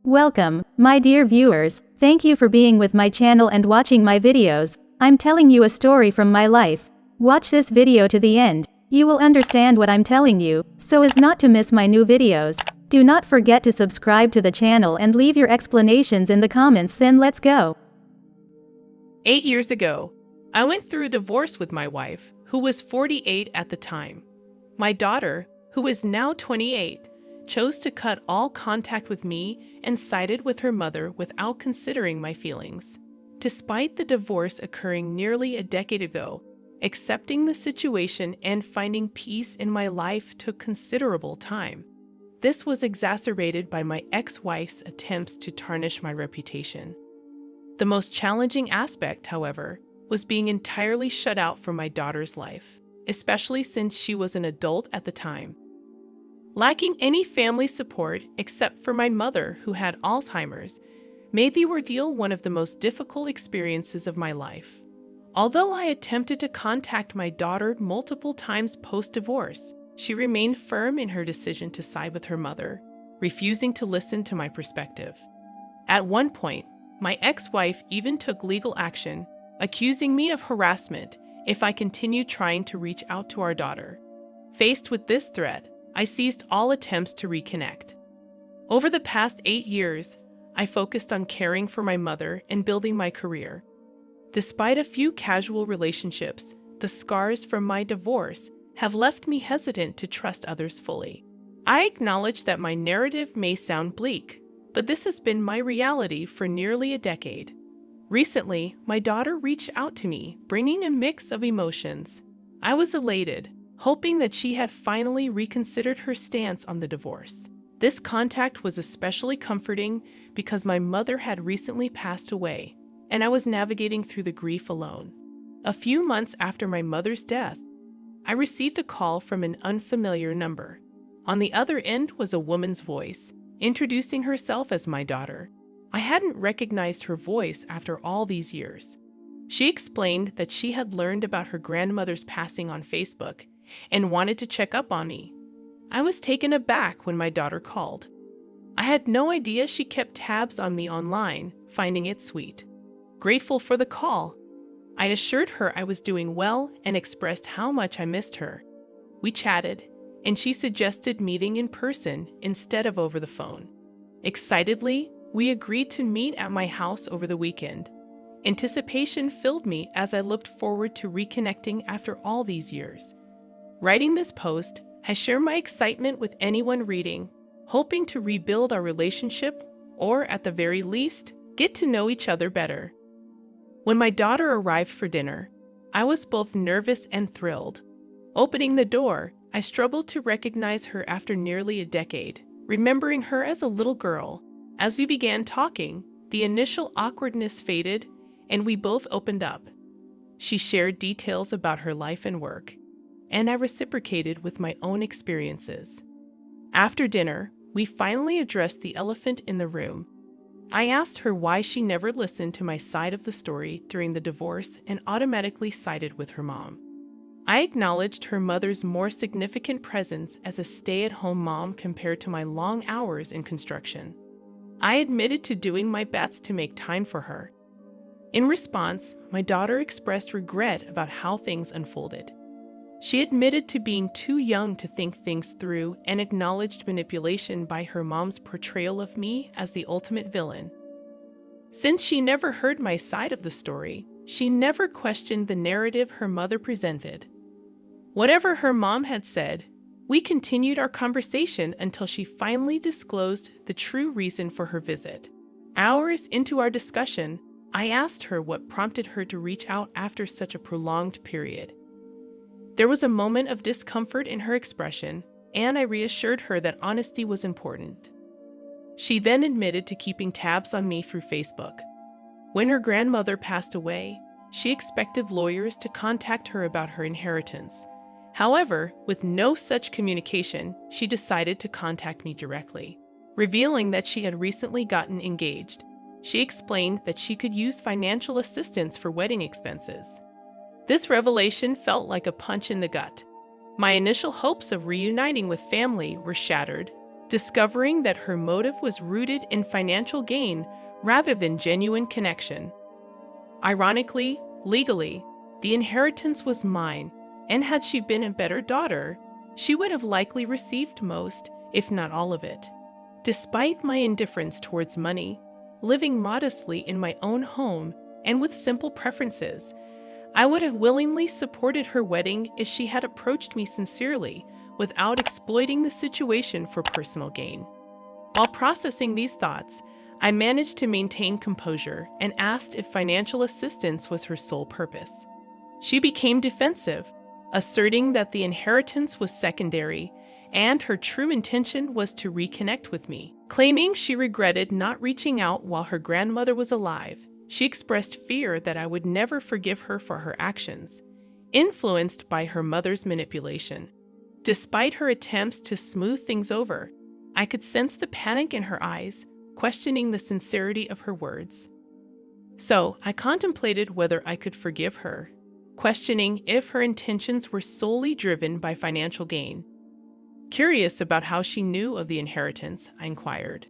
Welcome, my dear viewers. Thank you for being with my channel and watching my videos. I'm telling you a story from my life. Watch this video to the end. You will understand what I'm telling you, so as not to miss my new videos. Do not forget to subscribe to the channel and leave your explanations in the comments. Then let's go. 8 years ago, I went through a divorce with my wife, who was 48 at the time. My daughter, who is now 28, chose to cut all contact with me and sided with her mother without considering my feelings. Despite the divorce occurring nearly a decade ago, accepting the situation and finding peace in my life took considerable time. This was exacerbated by my ex-wife's attempts to tarnish my reputation. The most challenging aspect, however, was being entirely shut out from my daughter's life, especially since she was an adult at the time. Lacking any family support except for my mother, who had Alzheimer's, made the ordeal one of the most difficult experiences of my life. Although I attempted to contact my daughter multiple times post-divorce, she remained firm in her decision to side with her mother, refusing to listen to my perspective. At one point, my ex-wife even took legal action, accusing me of harassment if I continued trying to reach out to our daughter. Faced with this threat, I ceased all attempts to reconnect. Over the past 8 years, I focused on caring for my mother and building my career. Despite a few casual relationships, the scars from my divorce have left me hesitant to trust others fully. I acknowledge that my narrative may sound bleak, but this has been my reality for nearly a decade. Recently, my daughter reached out to me, bringing a mix of emotions. I was elated, hoping that she had finally reconsidered her stance on the divorce. This contact was especially comforting because my mother had recently passed away, and I was navigating through the grief alone. A few months after my mother's death, I received a call from an unfamiliar number. On the other end was a woman's voice, introducing herself as my daughter. I hadn't recognized her voice after all these years. She explained that she had learned about her grandmother's passing on Facebook and wanted to check up on me. I was taken aback when my daughter called. I had no idea she kept tabs on me online, finding it sweet. Grateful for the call, I assured her I was doing well and expressed how much I missed her. We chatted, and she suggested meeting in person instead of over the phone. Excitedly, we agreed to meet at my house over the weekend. Anticipation filled me as I looked forward to reconnecting after all these years. Writing this post, I share my excitement with anyone reading, hoping to rebuild our relationship or, at the very least, get to know each other better. When my daughter arrived for dinner, I was both nervous and thrilled. Opening the door, I struggled to recognize her after nearly a decade, remembering her as a little girl. As we began talking, the initial awkwardness faded, and we both opened up. She shared details about her life and work, and I reciprocated with my own experiences. After dinner, we finally addressed the elephant in the room. I asked her why she never listened to my side of the story during the divorce and automatically sided with her mom. I acknowledged her mother's more significant presence as a stay-at-home mom compared to my long hours in construction. I admitted to doing my best to make time for her. In response, my daughter expressed regret about how things unfolded. She admitted to being too young to think things through and acknowledged manipulation by her mom's portrayal of me as the ultimate villain. Since she never heard my side of the story, she never questioned the narrative her mother presented. Whatever her mom had said, we continued our conversation until she finally disclosed the true reason for her visit. Hours into our discussion, I asked her what prompted her to reach out after such a prolonged period. There was a moment of discomfort in her expression, and I reassured her that honesty was important. She then admitted to keeping tabs on me through Facebook. When her grandmother passed away, she expected lawyers to contact her about her inheritance. However, with no such communication, she decided to contact me directly. Revealing that she had recently gotten engaged, she explained that she could use financial assistance for wedding expenses. This revelation felt like a punch in the gut. My initial hopes of reuniting with family were shattered, discovering that her motive was rooted in financial gain rather than genuine connection. Ironically, legally, the inheritance was mine, and had she been a better daughter, she would have likely received most, if not all of it. Despite my indifference towards money, living modestly in my own home and with simple preferences, I would have willingly supported her wedding if she had approached me sincerely, without exploiting the situation for personal gain. While processing these thoughts, I managed to maintain composure and asked if financial assistance was her sole purpose. She became defensive, asserting that the inheritance was secondary and her true intention was to reconnect with me. Claiming she regretted not reaching out while her grandmother was alive, she expressed fear that I would never forgive her for her actions, influenced by her mother's manipulation. Despite her attempts to smooth things over, I could sense the panic in her eyes, questioning the sincerity of her words. So I contemplated whether I could forgive her, questioning if her intentions were solely driven by financial gain. Curious about how she knew of the inheritance, I inquired.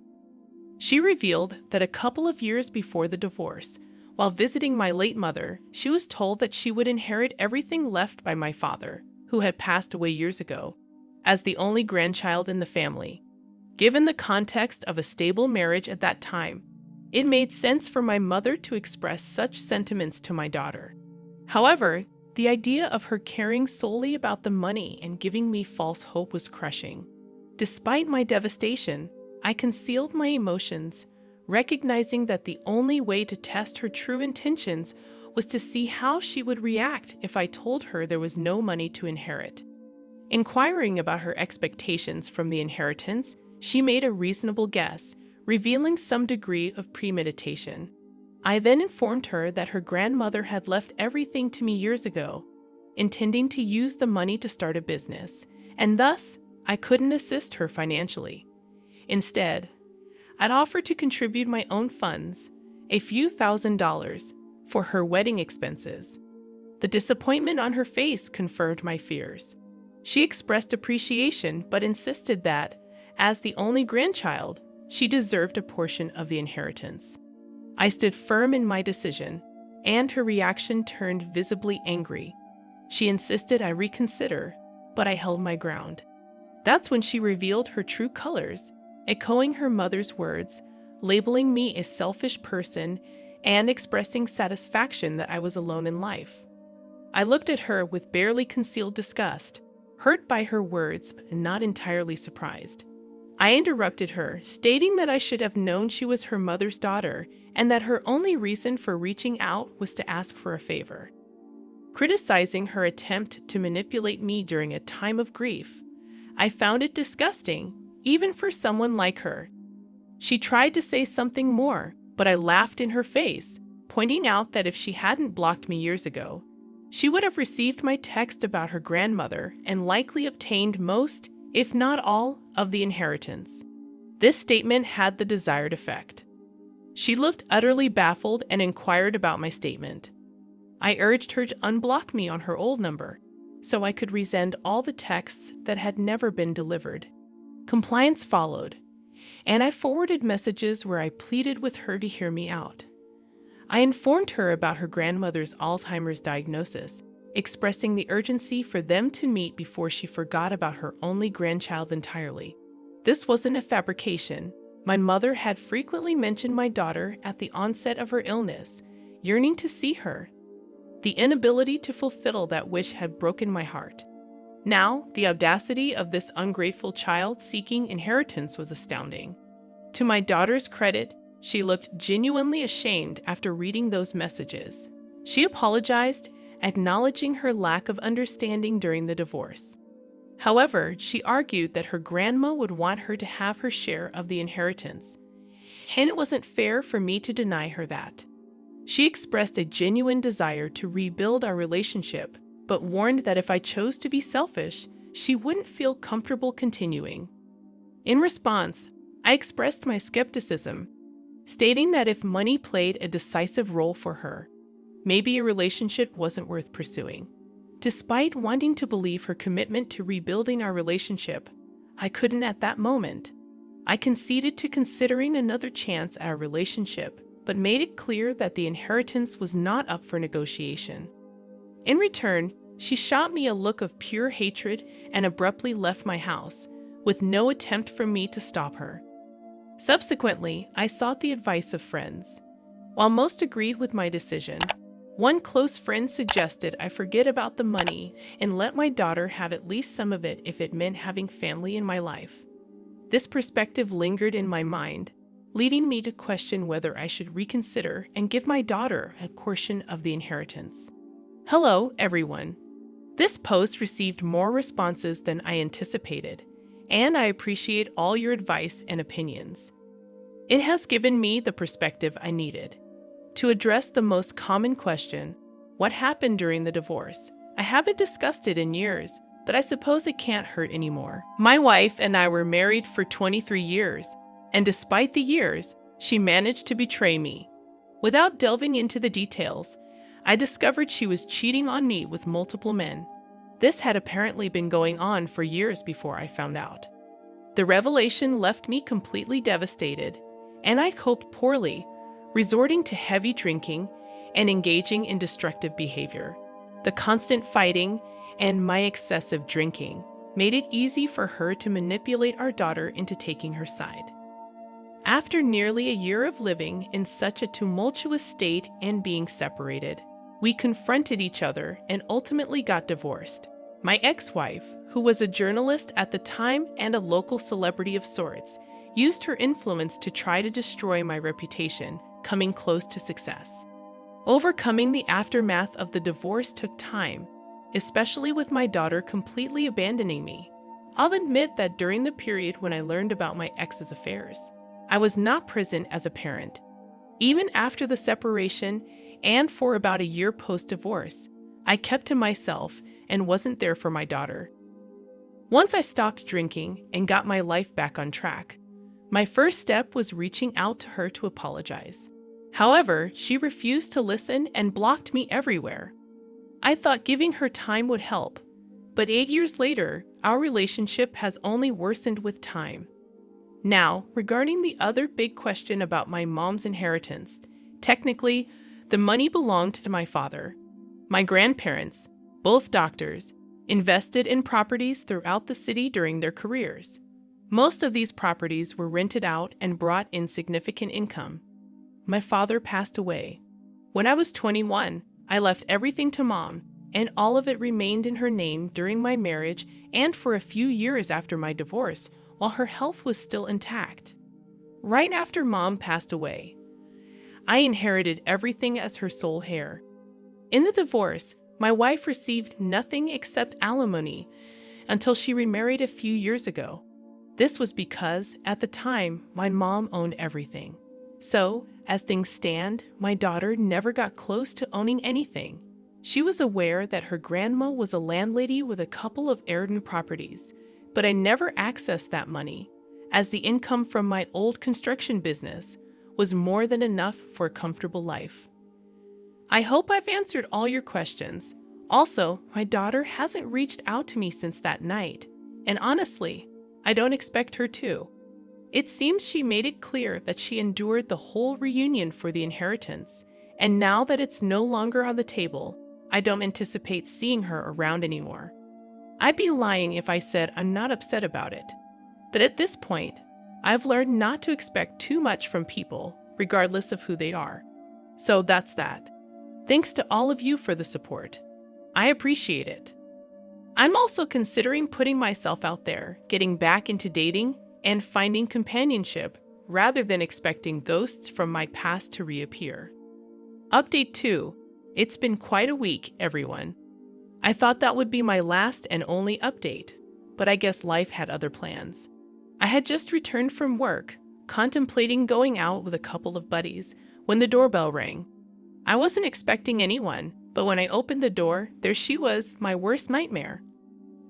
She revealed that a couple of years before the divorce, while visiting my late mother, she was told that she would inherit everything left by my father, who had passed away years ago, as the only grandchild in the family. Given the context of a stable marriage at that time, it made sense for my mother to express such sentiments to my daughter. However, the idea of her caring solely about the money and giving me false hope was crushing. Despite my devastation, I concealed my emotions, recognizing that the only way to test her true intentions was to see how she would react if I told her there was no money to inherit. Inquiring about her expectations from the inheritance, she made a reasonable guess, revealing some degree of premeditation. I then informed her that her grandmother had left everything to me years ago, intending to use the money to start a business, and thus I couldn't assist her financially. Instead, I'd offered to contribute my own funds, a few $1,000s, for her wedding expenses. The disappointment on her face confirmed my fears. She expressed appreciation but insisted that, as the only grandchild, she deserved a portion of the inheritance. I stood firm in my decision, and her reaction turned visibly angry. She insisted I reconsider, but I held my ground. That's when she revealed her true colors, echoing her mother's words, labeling me a selfish person, and expressing satisfaction that I was alone in life. I looked at her with barely concealed disgust, hurt by her words but not entirely surprised. I interrupted her, stating that I should have known she was her mother's daughter and that her only reason for reaching out was to ask for a favor. Criticizing her attempt to manipulate me during a time of grief, I found it disgusting, even for someone like her. She tried to say something more, but I laughed in her face, pointing out that if she hadn't blocked me years ago, she would have received my text about her grandmother and likely obtained most, if not all, of the inheritance. This statement had the desired effect. She looked utterly baffled and inquired about my statement. I urged her to unblock me on her old number, so I could resend all the texts that had never been delivered. Compliance followed, and I forwarded messages where I pleaded with her to hear me out. I informed her about her grandmother's Alzheimer's diagnosis, expressing the urgency for them to meet before she forgot about her only grandchild entirely. This wasn't a fabrication. My mother had frequently mentioned my daughter at the onset of her illness, yearning to see her. The inability to fulfill that wish had broken my heart. Now, the audacity of this ungrateful child seeking inheritance was astounding. To my daughter's credit, she looked genuinely ashamed after reading those messages. She apologized, acknowledging her lack of understanding during the divorce. However, she argued that her grandma would want her to have her share of the inheritance, and it wasn't fair for me to deny her that. She expressed a genuine desire to rebuild our relationship, but warned that if I chose to be selfish, she wouldn't feel comfortable continuing. In response, I expressed my skepticism, stating that if money played a decisive role for her, maybe a relationship wasn't worth pursuing. Despite wanting to believe her commitment to rebuilding our relationship, I couldn't at that moment. I conceded to considering another chance at a relationship, but made it clear that the inheritance was not up for negotiation. In return, she shot me a look of pure hatred and abruptly left my house, with no attempt from me to stop her. Subsequently, I sought the advice of friends. While most agreed with my decision, one close friend suggested I forget about the money and let my daughter have at least some of it if it meant having family in my life. This perspective lingered in my mind, leading me to question whether I should reconsider and give my daughter a portion of the inheritance. Hello, everyone. This post received more responses than I anticipated, and I appreciate all your advice and opinions. It has given me the perspective I needed. To address the most common question, what happened during the divorce? I haven't discussed it in years, but I suppose it can't hurt anymore. My wife and I were married for 23 years, and despite the years, she managed to betray me. Without delving into the details, I discovered she was cheating on me with multiple men. This had apparently been going on for years before I found out. The revelation left me completely devastated, and I coped poorly, resorting to heavy drinking and engaging in destructive behavior. The constant fighting and my excessive drinking made it easy for her to manipulate our daughter into taking her side. After nearly a year of living in such a tumultuous state and being separated, we confronted each other and ultimately got divorced. My ex-wife, who was a journalist at the time and a local celebrity of sorts, used her influence to try to destroy my reputation, coming close to success. Overcoming the aftermath of the divorce took time, especially with my daughter completely abandoning me. I'll admit that during the period when I learned about my ex's affairs, I was not present as a parent. Even after the separation and for about a year post-divorce, I kept to myself and wasn't there for my daughter. Once I stopped drinking and got my life back on track, my first step was reaching out to her to apologize. However, she refused to listen and blocked me everywhere. I thought giving her time would help, but 8 years later, our relationship has only worsened with time. Now, regarding the other big question about my mom's inheritance, technically, the money belonged to my father. My grandparents, both doctors, invested in properties throughout the city during their careers. Most of these properties were rented out and brought in significant income. My father passed away. When I was 21, I left everything to Mom, and all of it remained in her name during my marriage and for a few years after my divorce, while her health was still intact. Right after Mom passed away, I inherited everything as her sole heir. In the divorce, my wife received nothing except alimony until she remarried a few years ago. This was because, at the time, my mom owned everything. So, as things stand, my daughter never got close to owning anything. She was aware that her grandma was a landlady with a couple of heirloom properties, but I never accessed that money, as the income from my old construction business was more than enough for a comfortable life. I hope I've answered all your questions. Also, my daughter hasn't reached out to me since that night, and honestly, I don't expect her to. It seems she made it clear that she endured the whole reunion for the inheritance, and now that it's no longer on the table, I don't anticipate seeing her around anymore. I'd be lying if I said I'm not upset about it. But at this point, I've learned not to expect too much from people, regardless of who they are. So that's that. Thanks to all of you for the support. I appreciate it. I'm also considering putting myself out there, getting back into dating, and finding companionship rather than expecting ghosts from my past to reappear. Update 2. It's been quite a week, everyone. I thought that would be my last and only update, but I guess life had other plans. I had just returned from work, contemplating going out with a couple of buddies, when the doorbell rang. I wasn't expecting anyone, but when I opened the door, there she was, my worst nightmare.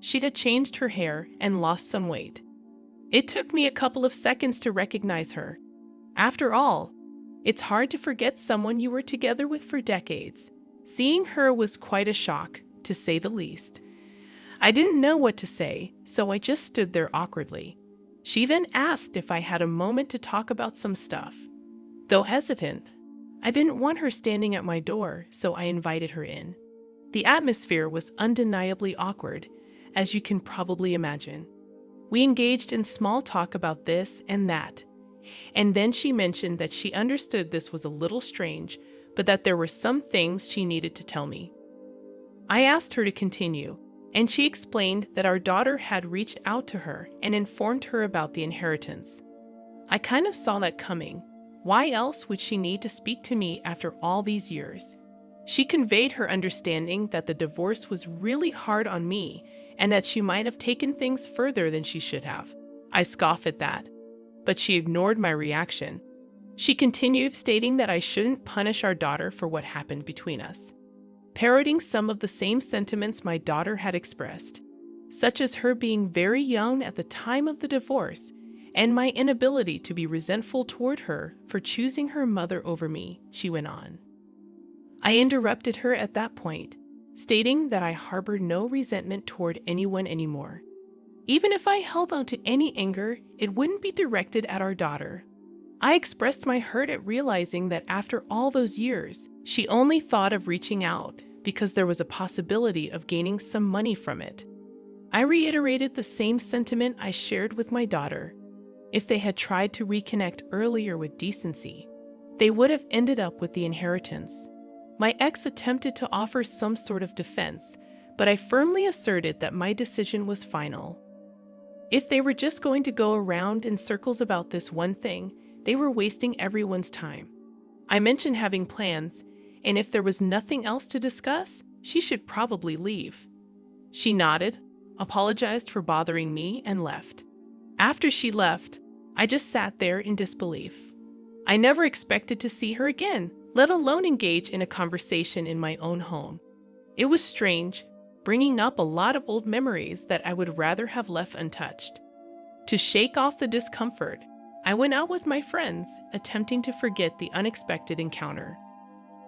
She'd had changed her hair and lost some weight. It took me a couple of seconds to recognize her. After all, it's hard to forget someone you were together with for decades. Seeing her was quite a shock, to say the least. I didn't know what to say, so I just stood there awkwardly. She then asked if I had a moment to talk about some stuff. Though hesitant, I didn't want her standing at my door, so I invited her in. The atmosphere was undeniably awkward, as you can probably imagine. We engaged in small talk about this and that, and then she mentioned that she understood this was a little strange, but that there were some things she needed to tell me. I asked her to continue, and she explained that our daughter had reached out to her and informed her about the inheritance. I kind of saw that coming. Why else would she need to speak to me after all these years? She conveyed her understanding that the divorce was really hard on me and that she might have taken things further than she should have. I scoffed at that, but she ignored my reaction. She continued, stating that I shouldn't punish our daughter for what happened between us, parroting some of the same sentiments my daughter had expressed, such as her being very young at the time of the divorce and my inability to be resentful toward her for choosing her mother over me, she went on. I interrupted her at that point, stating that I harbored no resentment toward anyone anymore. Even if I held on to any anger, it wouldn't be directed at our daughter. I expressed my hurt at realizing that after all those years, she only thought of reaching out because there was a possibility of gaining some money from it. I reiterated the same sentiment I shared with my daughter. If they had tried to reconnect earlier with decency, they would have ended up with the inheritance. My ex attempted to offer some sort of defense, but I firmly asserted that my decision was final. If they were just going to go around in circles about this one thing, they were wasting everyone's time. I mentioned having plans, and if there was nothing else to discuss, she should probably leave. She nodded, apologized for bothering me, and left. After she left, I just sat there in disbelief. I never expected to see her again, let alone engage in a conversation in my own home. It was strange, bringing up a lot of old memories that I would rather have left untouched. To shake off the discomfort, I went out with my friends, attempting to forget the unexpected encounter.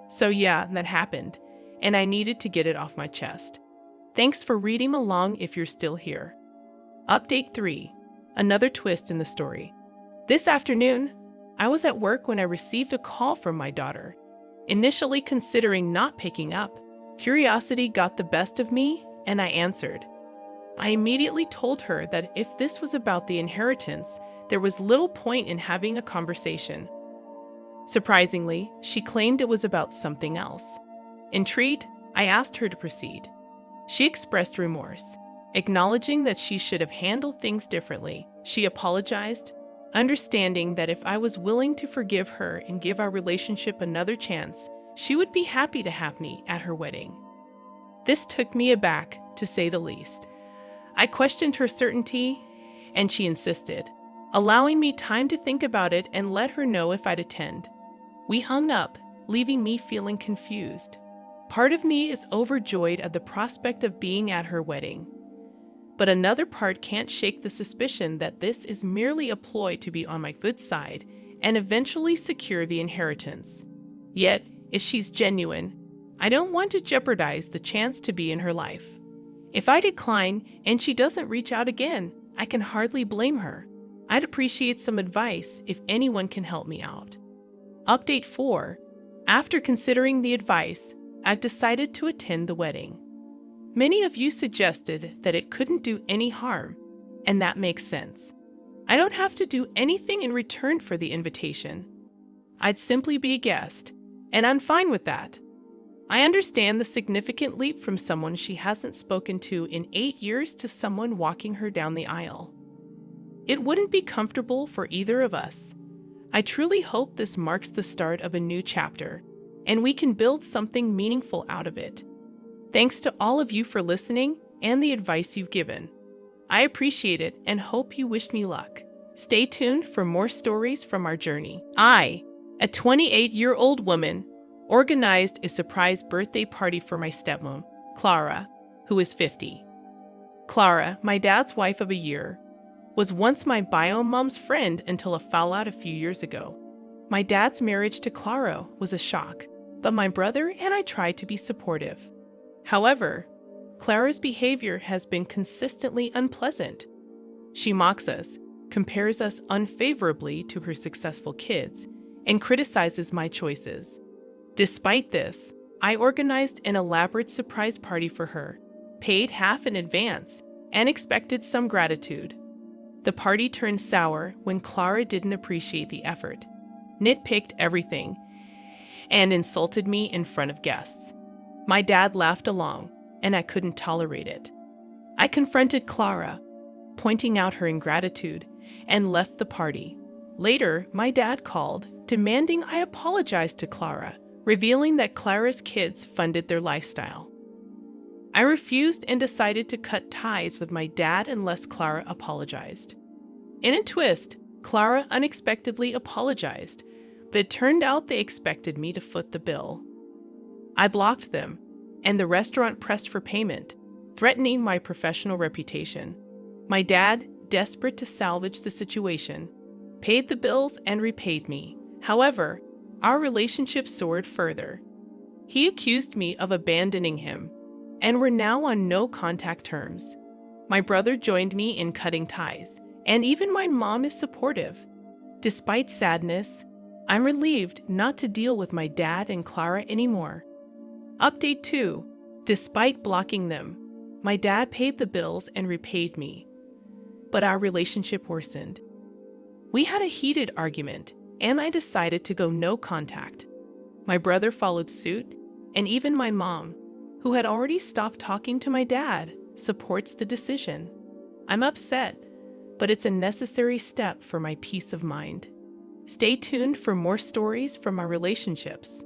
So yeah, that happened, and I needed to get it off my chest. Thanks for reading along if you're still here. Update 3. Another twist in the story. This afternoon, I was at work when I received a call from my daughter. Initially considering not picking up, curiosity got the best of me, and I answered. I immediately told her that if this was about the inheritance, there was little point in having a conversation. Surprisingly, she claimed it was about something else. Intrigued, I asked her to proceed. She expressed remorse, acknowledging that she should have handled things differently. She apologized, understanding that if I was willing to forgive her and give our relationship another chance, she would be happy to have me at her wedding. This took me aback, to say the least. I questioned her certainty, and she insisted, allowing me time to think about it and let her know if I'd attend. We hung up, leaving me feeling confused. Part of me is overjoyed at the prospect of being at her wedding, but another part can't shake the suspicion that this is merely a ploy to be on my good side and eventually secure the inheritance. Yet, if she's genuine, I don't want to jeopardize the chance to be in her life. If I decline and she doesn't reach out again, I can hardly blame her. I'd appreciate some advice if anyone can help me out. Update 4. After considering the advice, I've decided to attend the wedding. Many of you suggested that it couldn't do any harm, and that makes sense. I don't have to do anything in return for the invitation. I'd simply be a guest, and I'm fine with that. I understand the significant leap from someone she hasn't spoken to in 8 years to someone walking her down the aisle. It wouldn't be comfortable for either of us. I truly hope this marks the start of a new chapter, and we can build something meaningful out of it. Thanks to all of you for listening and the advice you've given. I appreciate it and hope you wish me luck. Stay tuned for more stories from our journey. I, a 28-year-old woman, organized a surprise birthday party for my stepmom, Clara, who is 50. Clara, my dad's wife of a year, was once my bio mom's friend until a fallout a few years ago. My dad's marriage to Clara was a shock, but my brother and I tried to be supportive. However, Clara's behavior has been consistently unpleasant. She mocks us, compares us unfavorably to her successful kids and criticizes my choices. Despite this, I organized an elaborate surprise party for her, paid half in advance, and expected some gratitude. The party turned sour when Clara didn't appreciate the effort, nitpicked everything, and insulted me in front of guests. My dad laughed along, and I couldn't tolerate it. I confronted Clara, pointing out her ingratitude, and left the party. Later, my dad called, demanding I apologize to Clara, revealing that Clara's kids funded their lifestyle. I refused and decided to cut ties with my dad unless Clara apologized. In a twist, Clara unexpectedly apologized, but it turned out they expected me to foot the bill. I blocked them, and the restaurant pressed for payment, threatening my professional reputation. My dad, desperate to salvage the situation, paid the bills and repaid me. However, our relationship soared further. He accused me of abandoning him, and we're now on no-contact terms. My brother joined me in cutting ties, and even my mom is supportive. Despite sadness, I'm relieved not to deal with my dad and Clara anymore. Update 2. Despite blocking them, my dad paid the bills and repaid me, but our relationship worsened. We had a heated argument, and I decided to go no contact. My brother followed suit, and even my mom, who had already stopped talking to my dad, supports the decision. I'm upset, but it's a necessary step for my peace of mind. Stay tuned for more stories from our relationships.